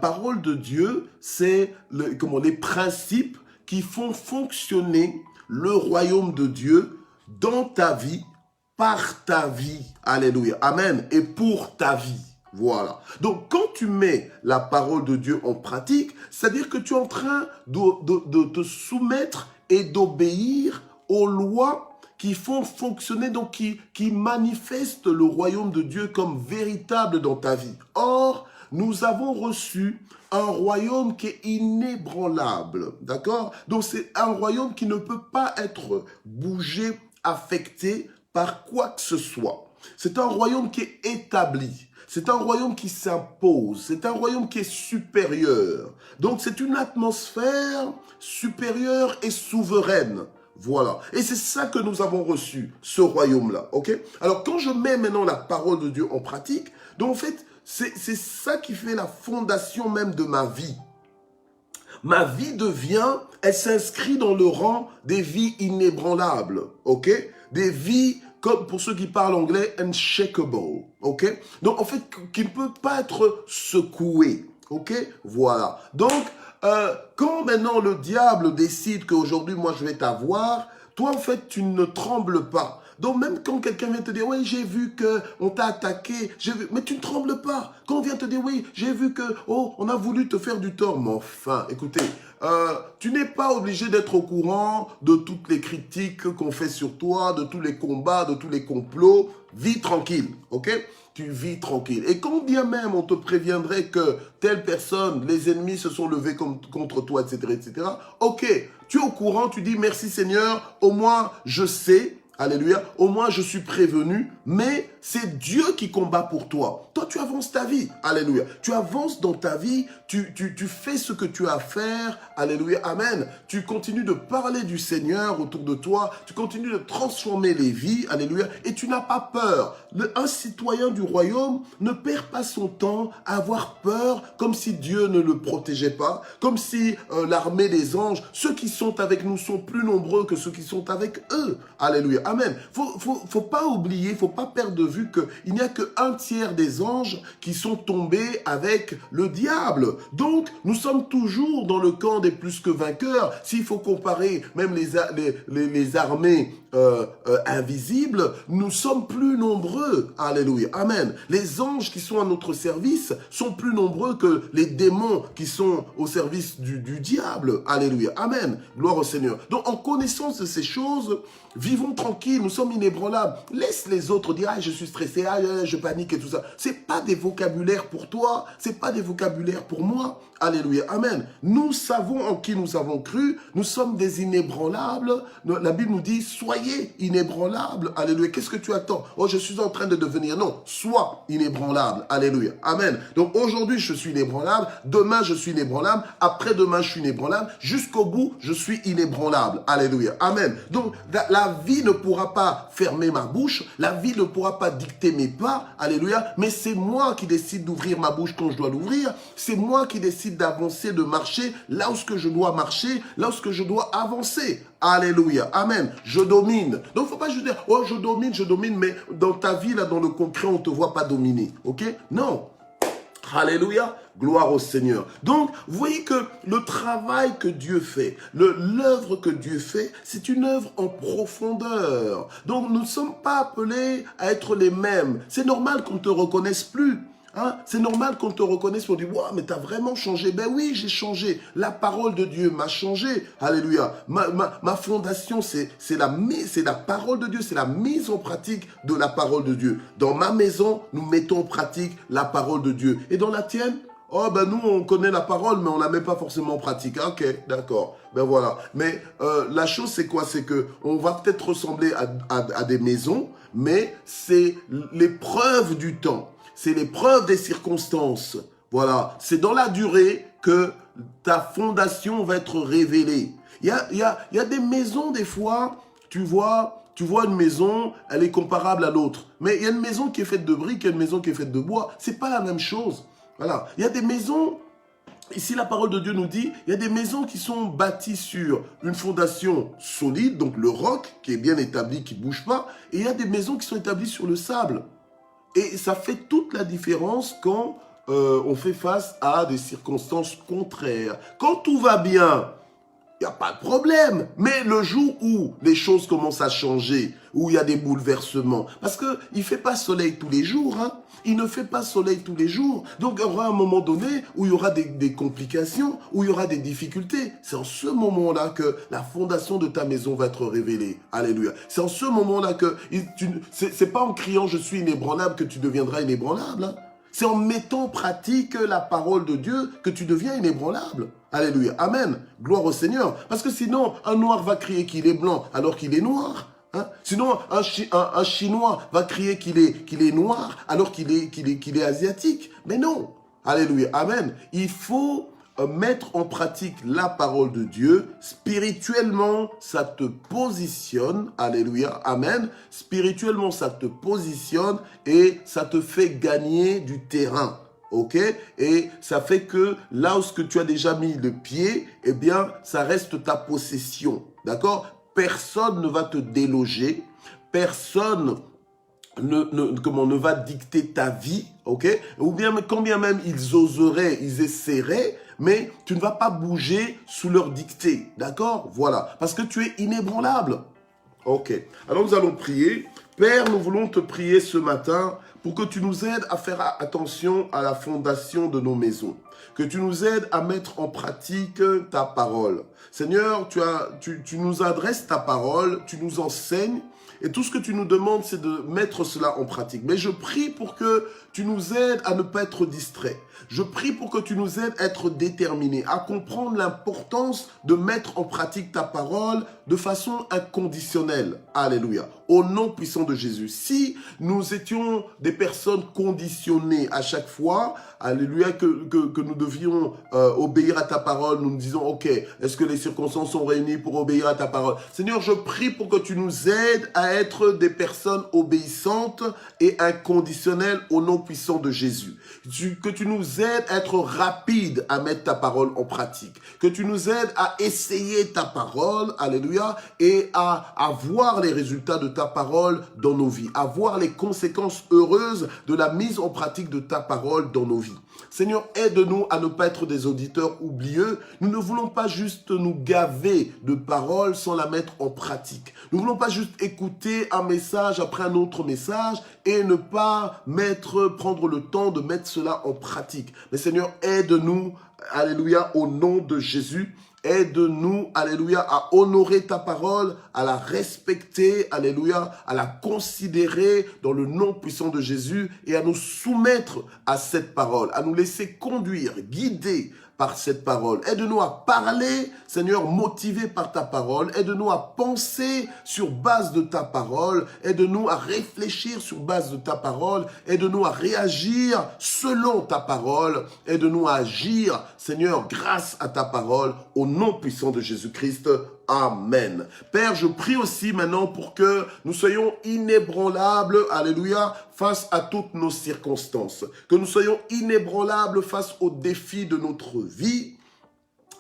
Speaker 1: parole de Dieu, c'est les principes qui font fonctionner le royaume de Dieu dans ta vie, par ta vie. Alléluia. Amen. Et pour ta vie. Voilà. Donc, quand tu mets la parole de Dieu en pratique, c'est-à-dire que tu es en train de te soumettre et d'obéir aux lois qui font fonctionner, donc qui manifestent le royaume de Dieu comme véritable dans ta vie. Or, nous avons reçu un royaume qui est inébranlable, d'accord? Donc c'est un royaume qui ne peut pas être bougé, affecté par quoi que ce soit. C'est un royaume qui est établi. C'est un royaume qui s'impose. C'est un royaume qui est supérieur. Donc c'est une atmosphère supérieure et souveraine. Voilà. Et c'est ça que nous avons reçu, ce royaume-là. Ok? Alors quand je mets maintenant la parole de Dieu en pratique, donc en fait, c'est ça qui fait la fondation même de ma vie. Ma vie devient, elle s'inscrit dans le rang des vies inébranlables, ok? Des vies, comme pour ceux qui parlent anglais, unshakable, ok? Donc en fait, qui ne peut pas être secoué, ok? Voilà. Donc, quand maintenant le diable décide qu'aujourd'hui, moi, je vais t'avoir, toi, en fait, tu ne trembles pas. Donc même quand quelqu'un vient te dire, oui, j'ai vu qu'on t'a attaqué, mais tu ne trembles pas. Quand on vient te dire, oui, j'ai vu que, oh, on a voulu te faire du tort. Mais enfin, écoutez, tu n'es pas obligé d'être au courant de toutes les critiques qu'on fait sur toi, de tous les combats, de tous les complots. Vis tranquille, ok? Tu vis tranquille. Et quand bien même on te préviendrait que telle personne, les ennemis se sont levés contre toi, etc., etc., ok, tu es au courant, tu dis merci Seigneur, au moins je sais. Alléluia. Au moins, je suis prévenu, mais c'est Dieu qui combat pour toi. Toi, tu avances ta vie. Alléluia. Tu avances dans ta vie, tu fais ce que tu as à faire. Alléluia. Amen. Tu continues de parler du Seigneur autour de toi. Tu continues de transformer les vies. Alléluia. Et tu n'as pas peur. Un citoyen du royaume ne perd pas son temps à avoir peur comme si Dieu ne le protégeait pas, comme si l'armée des anges, ceux qui sont avec nous sont plus nombreux que ceux qui sont avec eux. Alléluia. Amen. Faut pas oublier, faut pas perdre de vue qu'il n'y a qu'un tiers des anges qui sont tombés avec le diable. Donc, nous sommes toujours dans le camp des plus que vainqueurs. S'il faut comparer même les armées invisibles, nous sommes plus nombreux. Alléluia. Amen. Les anges qui sont à notre service sont plus nombreux que les démons qui sont au service du diable. Alléluia. Amen. Gloire au Seigneur. Donc, en connaissance de ces choses, vivons tranquilles, nous sommes inébranlables. Laisse les autres dire, ah, je suis stressé, ah, je panique et tout ça. C'est pas des vocabulaires pour toi, c'est pas des vocabulaires pour moi. Alléluia, amen. Nous savons en qui nous avons cru, nous sommes des inébranlables. La Bible nous dit, soyez inébranlables. Alléluia, qu'est-ce que tu attends? Oh, je suis en train de devenir. Non, sois inébranlable. Alléluia, amen. Donc aujourd'hui, je suis inébranlable, demain, je suis inébranlable, après-demain, je suis inébranlable, jusqu'au bout, je suis inébranlable. Alléluia, amen. Donc la vie ne pourra pas fermer ma bouche, la vie ne pourra pas dicter mes pas. Alléluia, mais c'est moi qui décide d'ouvrir ma bouche quand je dois l'ouvrir, c'est moi qui décide d'avancer, de marcher là où je dois marcher, là où je dois avancer. Alléluia, amen. Je domine. Donc, il ne faut pas juste dire, oh, je domine, mais dans ta vie, là, dans le concret, on ne te voit pas dominer. Ok? Non. Alléluia, gloire au Seigneur. Donc, vous voyez que le travail que Dieu fait, l'œuvre que Dieu fait, c'est une œuvre en profondeur. Donc, nous ne sommes pas appelés à être les mêmes. C'est normal qu'on ne te reconnaisse plus. Hein? C'est normal qu'on te reconnaisse pour dire, wow, mais tu as vraiment changé. Ben oui, j'ai changé. La parole de Dieu m'a changé. Alléluia. Ma fondation, c'est la parole de Dieu. C'est la mise en pratique de la parole de Dieu. Dans ma maison, nous mettons en pratique la parole de Dieu. Et dans la tienne? Oh, ben nous, on connaît la parole, mais on ne la met pas forcément en pratique. Ok, d'accord. Ben voilà. Mais la chose, c'est quoi? C'est qu'on va peut-être ressembler à des maisons, mais c'est l'épreuve du temps. C'est l'épreuve des circonstances. Voilà. C'est dans la durée que ta fondation va être révélée. Il y a des maisons, des fois, tu vois une maison, elle est comparable à l'autre. Mais il y a une maison qui est faite de briques, il y a une maison qui est faite de bois. C'est pas la même chose. Voilà. Il y a des maisons, ici la parole de Dieu nous dit, il y a des maisons qui sont bâties sur une fondation solide, donc le roc qui est bien établi, qui ne bouge pas. Et il y a des maisons qui sont établies sur le sable. Et ça fait toute la différence quand on fait face à des circonstances contraires. Quand tout va bien, il n'y a pas de problème. Mais le jour où les choses commencent à changer, où il y a des bouleversements, parce qu'il ne fait pas soleil tous les jours, hein. Il ne fait pas soleil tous les jours. Donc, il y aura un moment donné où il y aura des complications, où il y aura des difficultés. C'est en ce moment-là que la fondation de ta maison va être révélée. Alléluia. C'est en ce moment-là que... C'est pas en criant « je suis inébranlable » que tu deviendras inébranlable, hein. C'est en mettant en pratique la parole de Dieu que tu deviens inébranlable. Alléluia. Amen. Gloire au Seigneur. Parce que sinon, un noir va crier qu'il est blanc alors qu'il est noir. Hein? Sinon, un Chinois va crier qu'il est noir alors qu'il est asiatique. Mais non. Alléluia. Amen. Il faut mettre en pratique la parole de Dieu. Spirituellement, ça te positionne. Alléluia. Amen. Spirituellement, ça te positionne et ça te fait gagner du terrain. Ok? Et ça fait que là où ce que tu as déjà mis le pied, eh bien, ça reste ta possession. D'accord? Personne ne va te déloger. Personne ne va dicter ta vie. Ok? Ou bien, quand bien même ils oseraient, ils essaieraient, mais tu ne vas pas bouger sous leur dictée. D'accord? Voilà. Parce que tu es inébranlable. Ok. Alors nous allons prier. Père, nous voulons te prier ce matin pour que tu nous aides à faire attention à la fondation de nos maisons. Que tu nous aides à mettre en pratique ta parole. Seigneur, tu nous adresses ta parole, tu nous enseignes. Et tout ce que tu nous demandes, c'est de mettre cela en pratique. Mais je prie pour que tu nous aides à ne pas être distraits. Je prie pour que tu nous aides à être déterminés, à comprendre l'importance de mettre en pratique ta parole de façon inconditionnelle. Alléluia. Au nom puissant de Jésus. Si nous étions des personnes conditionnées à chaque fois, alléluia, que nous devions obéir à ta parole, nous nous disons, ok, est-ce que les circonstances sont réunies pour obéir à ta parole? Seigneur, je prie pour que tu nous aides à être des personnes obéissantes et inconditionnelles au nom puissant de Jésus. Que tu nous aides à être rapides à mettre ta parole en pratique. Que tu nous aides à essayer ta parole, alléluia, et à voir les résultats de ta parole dans nos vies, à voir les conséquences heureuses de la mise en pratique de ta parole dans nos vies. Seigneur, aide-nous à ne pas être des auditeurs oublieux. Nous ne voulons pas juste nous gaver de paroles sans la mettre en pratique. Nous ne voulons pas juste écouter un message après un autre message et ne pas prendre le temps de mettre cela en pratique. Mais Seigneur, aide-nous, alléluia, au nom de Jésus. Aide-nous, alléluia, à honorer ta parole, à la respecter, alléluia, à la considérer dans le nom puissant de Jésus et à nous soumettre à cette parole, à nous laisser conduire, guider par cette parole. Aide-nous à parler, Seigneur, motivé par ta parole. Aide-nous à penser sur base de ta parole. Aide-nous à réfléchir sur base de ta parole. Aide-nous à réagir selon ta parole. Aide-nous à agir, Seigneur, grâce à ta parole, au nom puissant de Jésus-Christ. Amen. Père, je prie aussi maintenant pour que nous soyons inébranlables, alléluia, face à toutes nos circonstances. Que nous soyons inébranlables face aux défis de notre vie.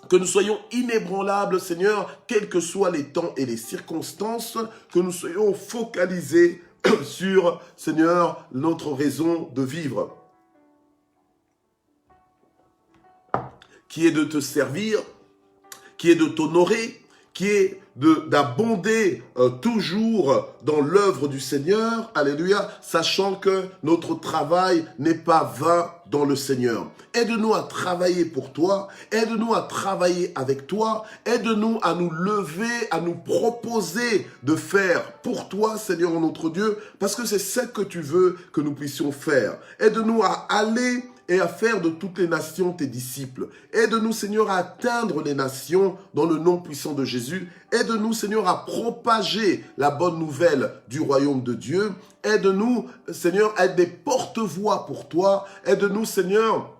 Speaker 1: Que nous soyons inébranlables, Seigneur, quels que soient les temps et les circonstances. Que nous soyons focalisés sur, Seigneur, notre raison de vivre. Qui est de te servir, qui est de t'honorer, qui est d'abonder toujours dans l'œuvre du Seigneur, alléluia, sachant que notre travail n'est pas vain dans le Seigneur. Aide-nous à travailler pour toi, aide-nous à travailler avec toi, aide-nous à nous lever, à nous proposer de faire pour toi, Seigneur notre Dieu, parce que c'est ce que tu veux que nous puissions faire. Aide-nous à aller et à faire de toutes les nations tes disciples. Aide-nous, Seigneur, à atteindre les nations dans le nom puissant de Jésus. Aide-nous, Seigneur, à propager la bonne nouvelle du royaume de Dieu. Aide-nous, Seigneur, à être des porte-voix pour toi. Aide-nous, Seigneur,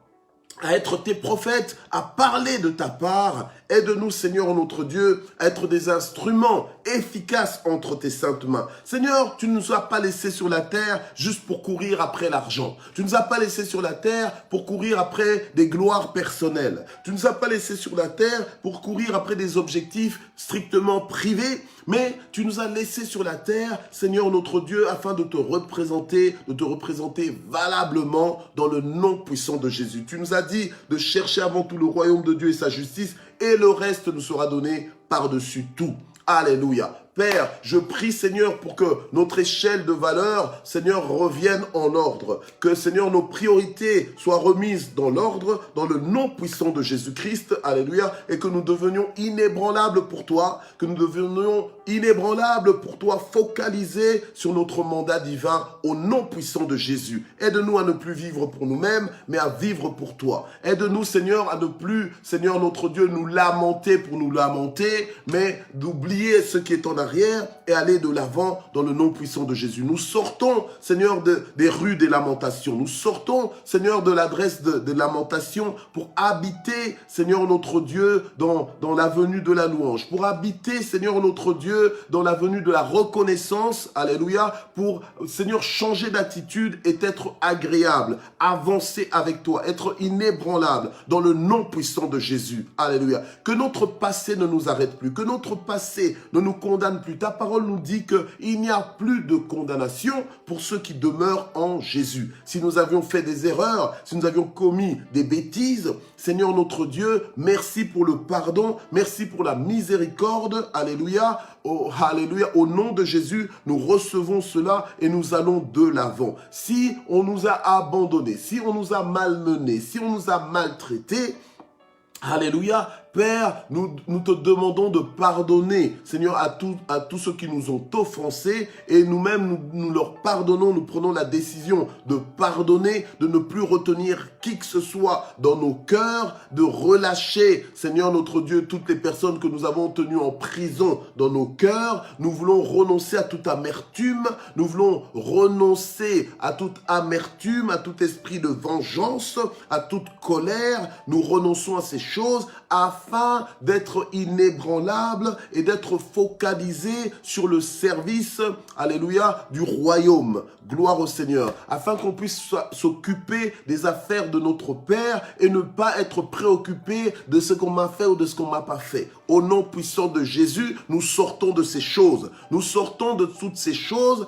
Speaker 1: à être tes prophètes, à parler de ta part. Aide-nous, Seigneur, notre Dieu, à être des instruments efficaces entre tes saintes mains. Seigneur, tu ne nous as pas laissés sur la terre juste pour courir après l'argent. Tu ne nous as pas laissés sur la terre pour courir après des gloires personnelles. Tu ne nous as pas laissés sur la terre pour courir après des objectifs strictement privés. Mais tu nous as laissés sur la terre, Seigneur notre Dieu, afin de te représenter valablement dans le nom puissant de Jésus. Tu nous as dit de chercher avant tout le royaume de Dieu et sa justice, et le reste nous sera donné par-dessus tout. Alléluia. Père, je prie, Seigneur, pour que notre échelle de valeur, Seigneur, revienne en ordre. Que, Seigneur, nos priorités soient remises dans l'ordre, dans le nom puissant de Jésus-Christ. Alléluia. Et que nous devenions inébranlables pour toi. Que nous devenions inébranlables pour toi, focalisés sur notre mandat divin au nom puissant de Jésus. Aide-nous à ne plus vivre pour nous-mêmes, mais à vivre pour toi. Aide-nous, Seigneur, à ne plus, Seigneur, notre Dieu, nous lamenter pour nous lamenter, mais d'oublier ce qui est en arrière et aller de l'avant dans le nom puissant de Jésus. Nous sortons, Seigneur, des rues des lamentations. Nous sortons, Seigneur, de l'adresse des lamentations pour habiter, Seigneur, notre Dieu, dans l'avenue de la louange. Pour habiter, Seigneur, notre Dieu, dans l'avenue de la reconnaissance. Alléluia. Pour, Seigneur, changer d'attitude et être agréable. Avancer avec toi. Être inébranlable dans le nom puissant de Jésus. Alléluia. Que notre passé ne nous arrête plus. Que notre passé ne nous condamne plus. Ta parole nous dit qu'il n'y a plus de condamnation pour ceux qui demeurent en Jésus. Si nous avions fait des erreurs, si nous avions commis des bêtises, Seigneur notre Dieu, merci pour le pardon, merci pour la miséricorde. Alléluia. Oh, alléluia. Au nom de Jésus, nous recevons cela et nous allons de l'avant. Si on nous a abandonnés, si on nous a malmenés, si on nous a maltraités, alléluia. Père, nous te demandons de pardonner, Seigneur, à tous ceux qui nous ont offensés et nous-mêmes, nous leur pardonnons, nous prenons la décision de pardonner, de ne plus retenir qui que ce soit dans nos cœurs, de relâcher, Seigneur notre Dieu, toutes les personnes que nous avons tenues en prison dans nos cœurs. Nous voulons renoncer à toute amertume, nous voulons renoncer à toute amertume, à tout esprit de vengeance, à toute colère. Nous renonçons à ces choses afin d'être inébranlable et d'être focalisé sur le service, alléluia, du royaume. Gloire au Seigneur. Afin qu'on puisse s'occuper des affaires de notre Père et ne pas être préoccupé de ce qu'on m'a fait ou de ce qu'on m'a pas fait. Au nom puissant de Jésus, nous sortons de ces choses. Nous sortons de toutes ces choses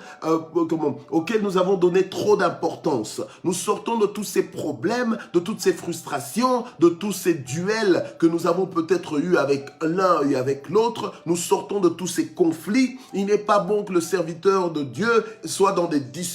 Speaker 1: auxquelles nous avons donné trop d'importance. Nous sortons de tous ces problèmes, de toutes ces frustrations, de tous ces duels que nous avons peut-être eu avec l'un et avec l'autre. Nous sortons de tous ces conflits. Il n'est pas bon que le serviteur de Dieu soit dans des disputes.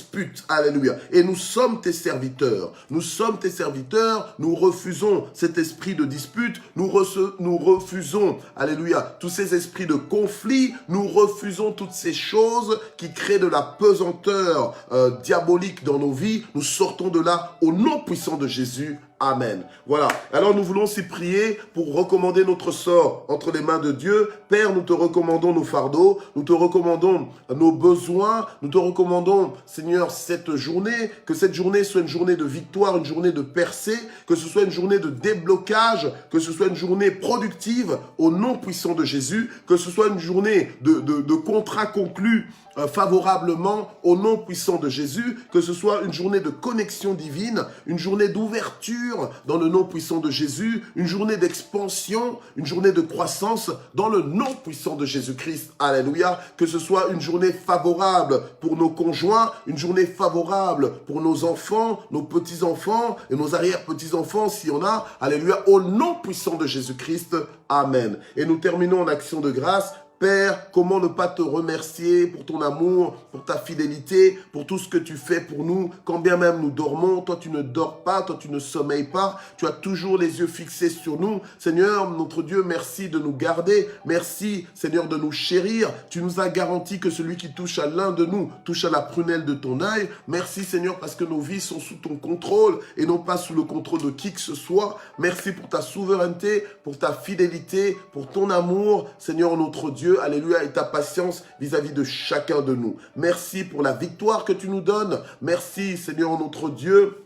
Speaker 1: Alléluia. Et nous sommes tes serviteurs. Nous sommes tes serviteurs. Nous refusons cet esprit de dispute. Nous refusons, alléluia, tous ces esprits de conflit. Nous refusons toutes ces choses qui créent de la pesanteur diabolique dans nos vies. Nous sortons de là au nom puissant de Jésus. Amen. Voilà. Alors nous voulons aussi prier pour recommander notre sort entre les mains de Dieu. Père, nous te recommandons nos fardeaux, nous te recommandons nos besoins, nous te recommandons, Seigneur, cette journée, que cette journée soit une journée de victoire, une journée de percée, que ce soit une journée de déblocage, que ce soit une journée productive au nom puissant de Jésus, que ce soit une journée de contrats conclus favorablement au nom puissant de Jésus, que ce soit une journée de connexion divine, une journée d'ouverture dans le nom puissant de Jésus, une journée d'expansion, une journée de croissance dans le nom puissant de Jésus-Christ. Alléluia. Que ce soit une journée favorable pour nos conjoints, une journée favorable pour nos enfants, nos petits-enfants et nos arrière-petits-enfants s'il y en a. Alléluia. Au nom puissant de Jésus-Christ. Amen. Et nous terminons en action de grâce. Père, comment ne pas te remercier pour ton amour, pour ta fidélité, pour tout ce que tu fais pour nous. Quand bien même nous dormons, toi tu ne dors pas, toi tu ne sommeilles pas. Tu as toujours les yeux fixés sur nous. Seigneur, notre Dieu, merci de nous garder. Merci, Seigneur, de nous chérir. Tu nous as garanti que celui qui touche à l'un de nous touche à la prunelle de ton œil. Merci, Seigneur, parce que nos vies sont sous ton contrôle et non pas sous le contrôle de qui que ce soit. Merci pour ta souveraineté, pour ta fidélité, pour ton amour, Seigneur, notre Dieu. Alléluia, et ta patience vis-à-vis de chacun de nous. Merci pour la victoire que tu nous donnes. Merci, Seigneur, notre Dieu.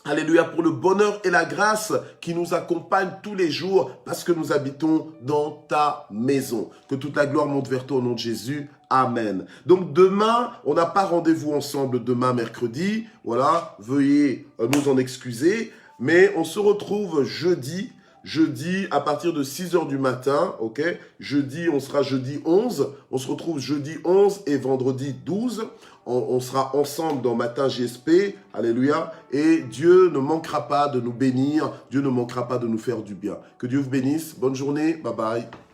Speaker 1: Alléluia, pour le bonheur et la grâce qui nous accompagnent tous les jours parce que nous habitons dans ta maison. Que toute la gloire monte vers toi au nom de Jésus. Amen. Donc demain, on n'a pas rendez-vous ensemble demain mercredi. Voilà, veuillez nous en excuser. Mais on se retrouve jeudi Jeudi, à partir de 6 h du matin, ok? Jeudi, on sera jeudi 11. On se retrouve jeudi 11 et vendredi 12. On sera ensemble dans Matin GSP. Alléluia. Et Dieu ne manquera pas de nous bénir. Dieu ne manquera pas de nous faire du bien. Que Dieu vous bénisse. Bonne journée. Bye bye.